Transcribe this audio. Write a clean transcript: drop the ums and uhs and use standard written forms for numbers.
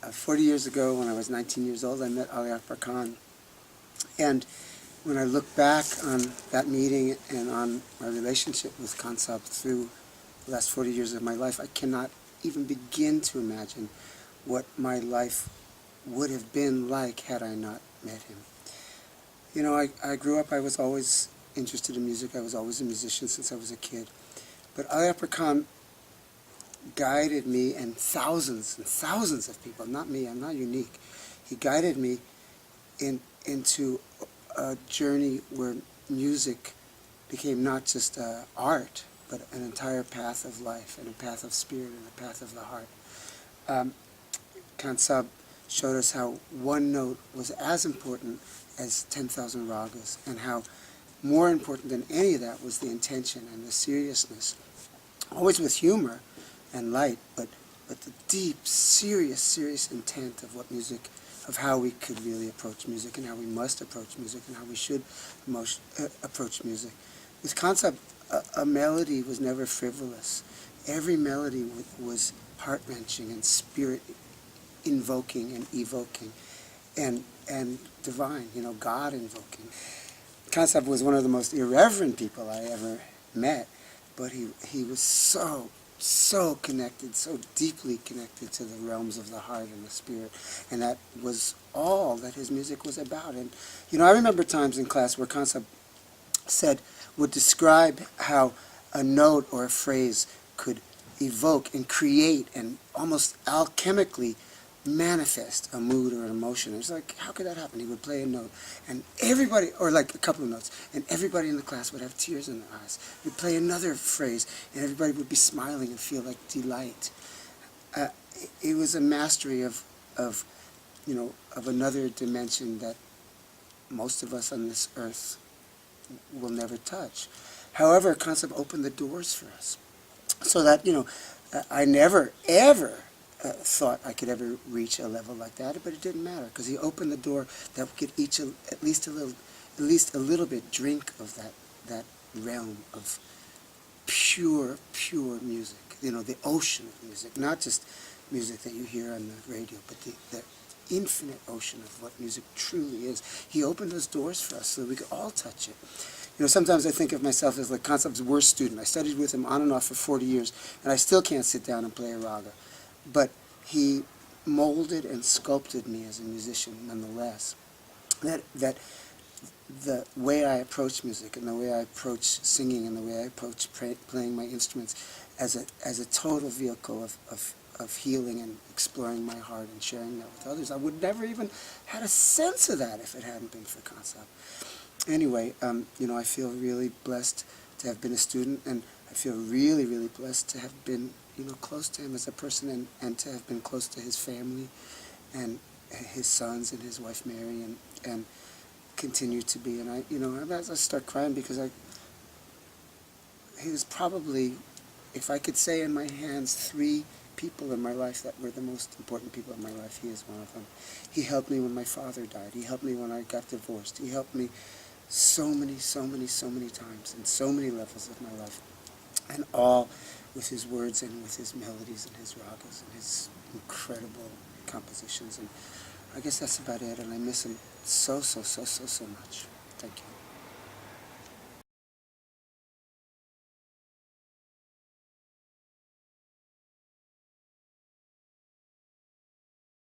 40 years ago, when I was 19 years old, I met Ali Akbar Khan. And when I look back on that meeting and on my relationship with Khan Sahib through the last 40 years of my life, I cannot even begin to imagine what my life would have been like had I not met him. You know, I grew up, I was always interested in music. I was always a musician since I was a kid. But Ali Akbar Khan guided me, and thousands of people, not me, I'm not unique. He guided me into a journey where music became not just art, but an entire path of life, and a path of spirit, and a path of the heart. Khan Sahib showed us how one note was as important as 10,000 ragas, and how more important than any of that was the intention and the seriousness, always with humor and light, but the deep, serious intent of what music, of how we could really approach music, and how we must approach music, and how we should approach music. With Khan Sahib, a melody was never frivolous. Every melody was heart-wrenching and spirit-invoking and evoking, and divine, you know, God-invoking. Khan Sahib was one of the most irreverent people I ever met, but he was so connected, so deeply connected to the realms of the heart and the spirit, and that was all that his music was about. And you know, I remember times in class where Khan Sahib would describe how a note or a phrase could evoke and create and almost alchemically manifest a mood or an emotion. It was like, how could that happen? He would play a note, and everybody, or like a couple of notes, and everybody in the class would have tears in their eyes. He'd play another phrase, and everybody would be smiling and feel like delight. It was a mastery of another dimension that most of us on this earth will never touch. However, Khan Sahib opened the doors for us, so that, you know, I never, ever thought I could ever reach a level like that, but it didn't matter, because he opened the door that we could each at least a little bit drink of that realm of pure music. You know, the ocean of music, not just music that you hear on the radio, but the infinite ocean of what music truly is. He opened those doors for us so that we could all touch it. You know, sometimes I think of myself as like Khan Sahib's worst student. I studied with him on and off for 40 years, and I still can't sit down and play a raga. But he molded and sculpted me as a musician nonetheless. That the way I approach music, and the way I approach singing, and the way I approach playing my instruments as a total vehicle of healing and exploring my heart and sharing that with others. I would never even had a sense of that if it hadn't been for Khan Sahib. Anyway, you know, I feel really blessed to have been a student, and I feel really blessed to have been, you know, close to him as a person, and to have been close to his family and his sons and his wife Mary, and continue to be. And I start crying because he was probably, if I could say in my hands 3 people in my life that were the most important people in my life, he is one of them. He helped me when my father died. He helped me when I got divorced. He helped me so many times in so many levels of my life, and all with his words and with his melodies and his ragas and his incredible compositions. And I guess that's about it, and I miss him so much. Thank you.